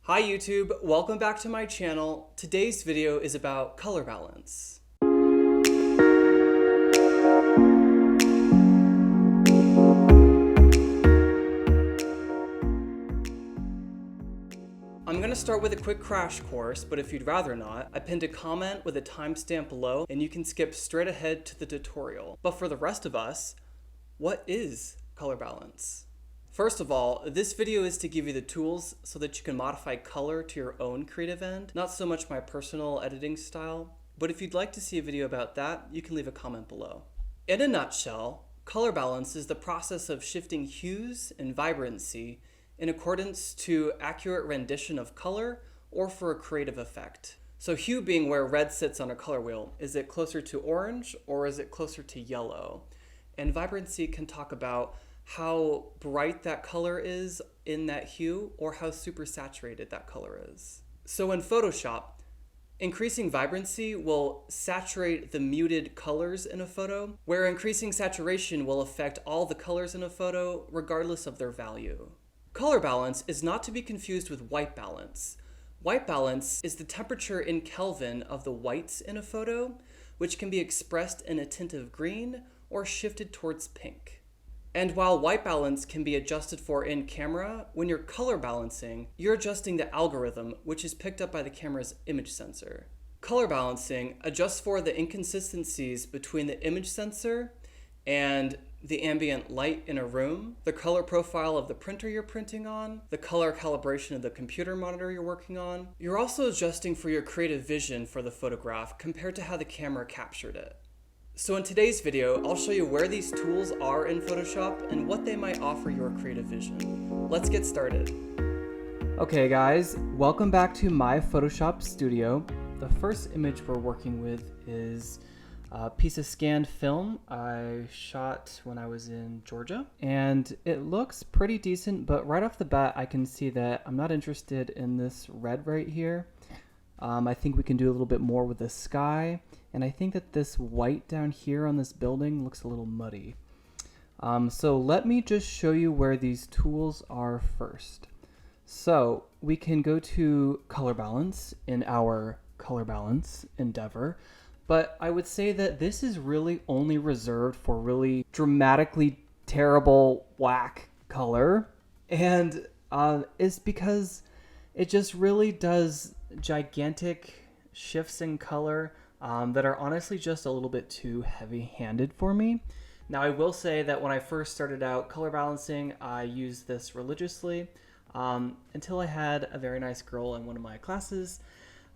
Hi YouTube, welcome back to my channel. Today's video is about color balance. I'm going to start with a quick crash course, but if you'd rather not, I pinned a comment with a timestamp below and you can skip straight ahead to the tutorial. But for the rest of us, what is color balance? First of all, this video is to give you the tools so that you can modify color to your own creative end, not so much my personal editing style, but if you'd like to see a video about that, you can leave a comment below. In a nutshell, color balance is the process of shifting hues and vibrancy in accordance to accurate rendition of color or for a creative effect. So hue being where red sits on a color wheel, is it closer to orange or is it closer to yellow? And vibrancy can talk about how bright that color is in that hue or how super saturated that color is. So in Photoshop, increasing vibrancy will saturate the muted colors in a photo, where increasing saturation will affect all the colors in a photo regardless of their value. Color balance is not to be confused with white balance. White balance is the temperature in Kelvin of the whites in a photo, which can be expressed in a tint of green or shifted towards pink. And while white balance can be adjusted for in camera, when you're color balancing, you're adjusting the algorithm, which is picked up by the camera's image sensor. Color balancing adjusts for the inconsistencies between the image sensor and the ambient light in a room, the color profile of the printer you're printing on, the color calibration of the computer monitor you're working on. You're also adjusting for your creative vision for the photograph compared to how the camera captured it. So in today's video, I'll show you where these tools are in Photoshop and what they might offer your creative vision. Let's get started. Okay guys, welcome back to my Photoshop studio. The first image we're working with is a piece of scanned film I shot when I was in Georgia. And it looks pretty decent, but right off the bat, I can see that I'm not interested in this red right here. I think we can do a little bit more with the sky. And I think that this white down here on this building looks a little muddy. So let me just show you where these tools are first. So we can go to color balance in our color balance endeavor, but I would say that this is really only reserved for really dramatically terrible whack color. And it's because it just really does gigantic shifts in color that are honestly just a little bit too heavy-handed for me. Now I will say that when I first started out color balancing, I used this religiously until I had a very nice girl in one of my classes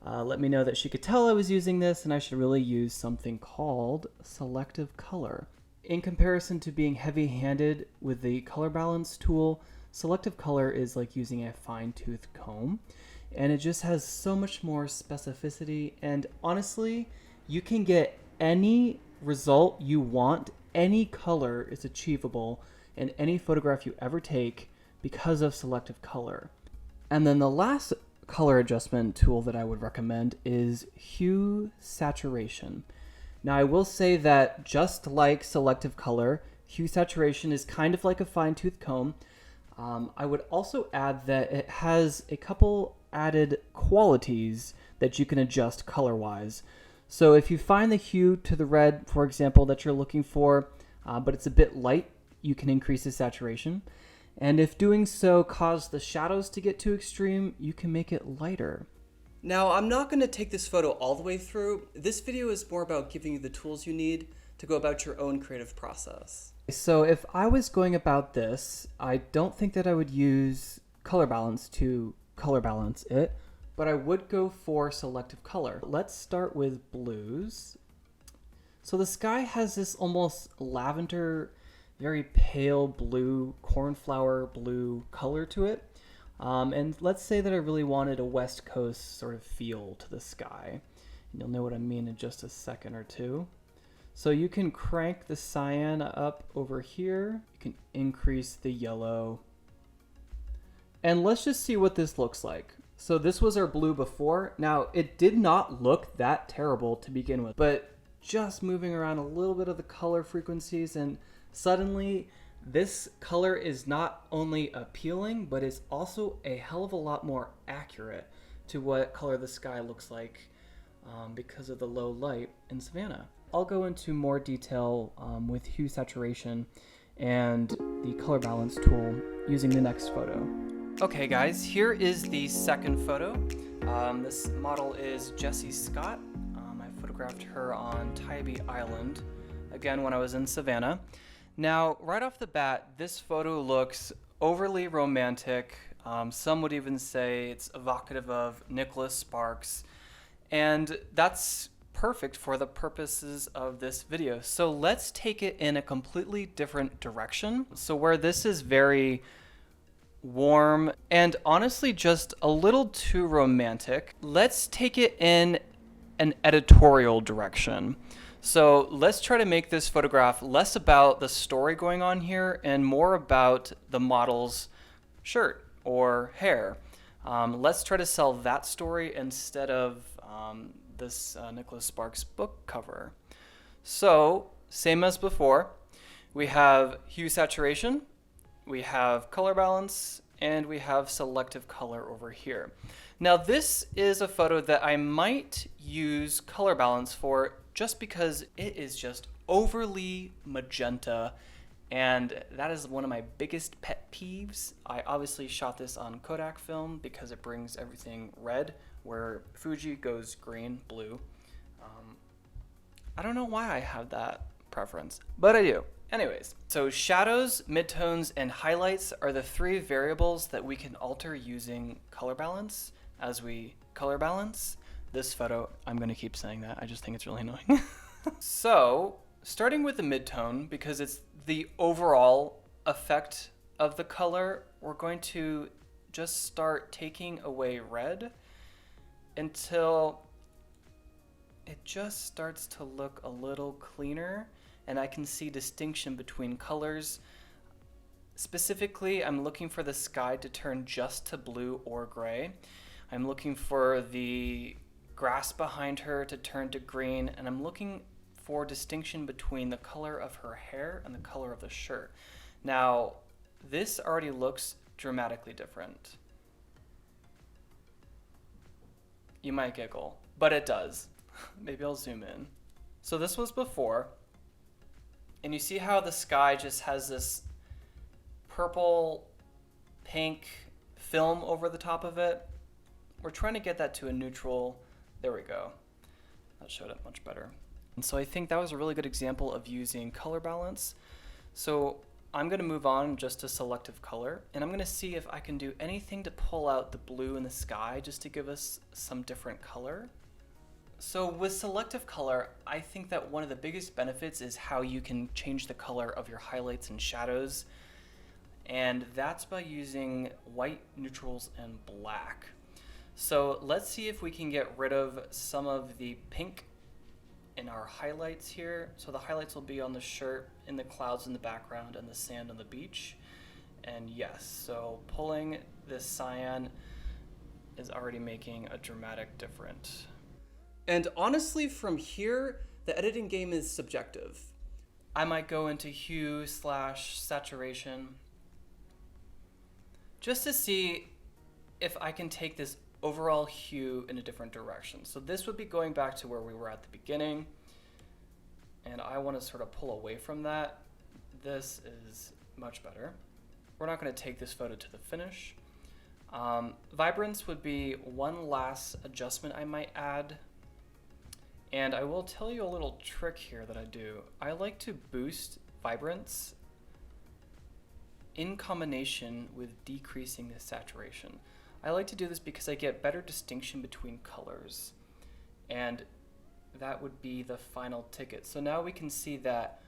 let me know that she could tell I was using this and I should really use something called selective color. In comparison to being heavy-handed with the color balance tool, selective color is like using a fine-tooth comb. And it just has so much more specificity, and honestly, you can get any result you want. Any color is achievable in any photograph you ever take because of selective color. And then the last color adjustment tool that I would recommend is hue saturation. Now I will say that just like selective color, hue saturation is kind of like a fine-tooth comb. I would also add that it has a couple added qualities that you can adjust color-wise. So if you find the hue to the red, for example, that you're looking for, but it's a bit light, you can increase the saturation. And if doing so caused the shadows to get too extreme, you can make it lighter. Now, I'm not going to take this photo all the way through. This video is more about giving you the tools you need to go about your own creative process. So if I was going about this, I don't think that I would use color balance to color balance it, but I would go for selective color. Let's start with blues. So the sky has this almost lavender, very pale blue, cornflower blue color to it. And let's say that I really wanted a West Coast sort of feel to the sky. And you'll know what I mean in just a second or two. So you can crank the cyan up over here. You can increase the yellow. And let's just see what this looks like. So this was our blue before. Now, it did not look that terrible to begin with, but just moving around a little bit of the color frequencies and suddenly This color is not only appealing, but it's also a hell of a lot more accurate to what color the sky looks like because of the low light in Savannah. I'll go into more detail with hue saturation and the color balance tool using the next photo. Okay guys, here is the second photo. This model is Jessie Scott. I photographed her on Tybee Island, again when I was in Savannah. Now, right off the bat, this photo looks overly romantic. Some would even say it's evocative of Nicholas Sparks, and that's perfect for the purposes of this video. So let's take it in a completely different direction. So where this is very warm and honestly just a little too romantic, let's take it in an editorial direction. So let's try to make this photograph less about the story going on here and more about the model's shirt or hair. Let's try to sell that story instead of this Nicholas Sparks book cover. So same as before, we have hue saturation, we have color balance, and we have selective color over here. Now this is a photo that I might use color balance for just because it is just overly magenta, and that is one of my biggest pet peeves. I obviously shot this on Kodak film because it brings everything red, where Fuji goes green, blue. I don't know why I have that preference, but I do. Anyways, so shadows, midtones, and highlights are the three variables that we can alter using color balance as we color balance this photo. I'm gonna keep saying that, I just think it's really annoying. So, starting with the midtone, because it's the overall effect of the color, we're going to just start taking away red until it just starts to look a little cleaner and I can see distinction between colors. Specifically, I'm looking for the sky to turn just to blue or gray. I'm looking for the grass behind her to turn to green, and I'm looking for distinction between the color of her hair and the color of the shirt. Now, this already looks dramatically different. You might giggle, but it does. Maybe I'll zoom in. So this was before, and you see how the sky just has this purple, pink film over the top of it? We're trying to get that to a neutral. There we go. That showed up much better. And so I think that was a really good example of using color balance. So I'm going to move on just to selective color, and I'm going to see if I can do anything to pull out the blue in the sky just to give us some different color. So with selective color, I think that one of the biggest benefits is how you can change the color of your highlights and shadows, and that's by using white, neutrals, and black. So let's see if we can get rid of some of the pink in our highlights here. So the highlights will be on the shirt, in the clouds in the background, and the sand on the beach. And yes, so pulling this cyan is already making a dramatic difference. And honestly, from here, the editing game is subjective. I might go into hue/saturation just to see if I can take this overall hue in a different direction. So this would be going back to where we were at the beginning, and I want to sort of pull away from that. This is much better. We're not going to take this photo to the finish. Vibrance would be one last adjustment I might add. And I will tell you a little trick here that I do. I like to boost vibrance in combination with decreasing the saturation. I like to do this because I get better distinction between colors, and that would be the final ticket. So now we can see that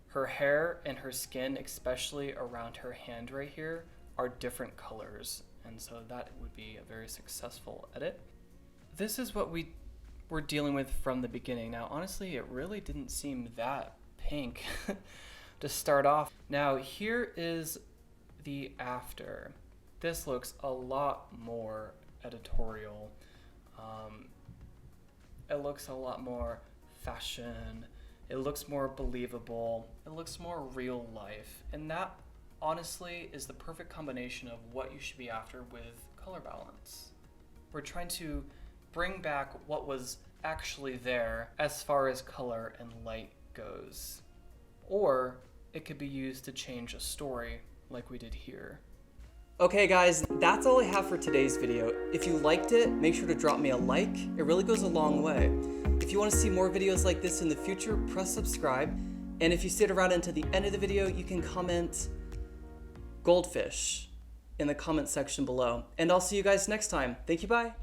her hair and her skin, especially around her hand right here, are different colors, and so that would be a very successful edit. This is what we were dealing with from the beginning. Now honestly, it really didn't seem that pink to start off. Now here is the after. This looks a lot more editorial. It looks a lot more fashion. It looks more believable. It looks more real life. And that honestly is the perfect combination of what you should be after with color balance. We're trying to bring back what was actually there as far as color and light goes. Or it could be used to change a story like we did here. Okay guys, that's all I have for today's video. If you liked it, make sure to drop me a like. It really goes a long way. If you want to see more videos like this in the future, press subscribe. And if you stayed around until the end of the video, you can comment goldfish in the comment section below. And I'll see you guys next time. Thank you, bye.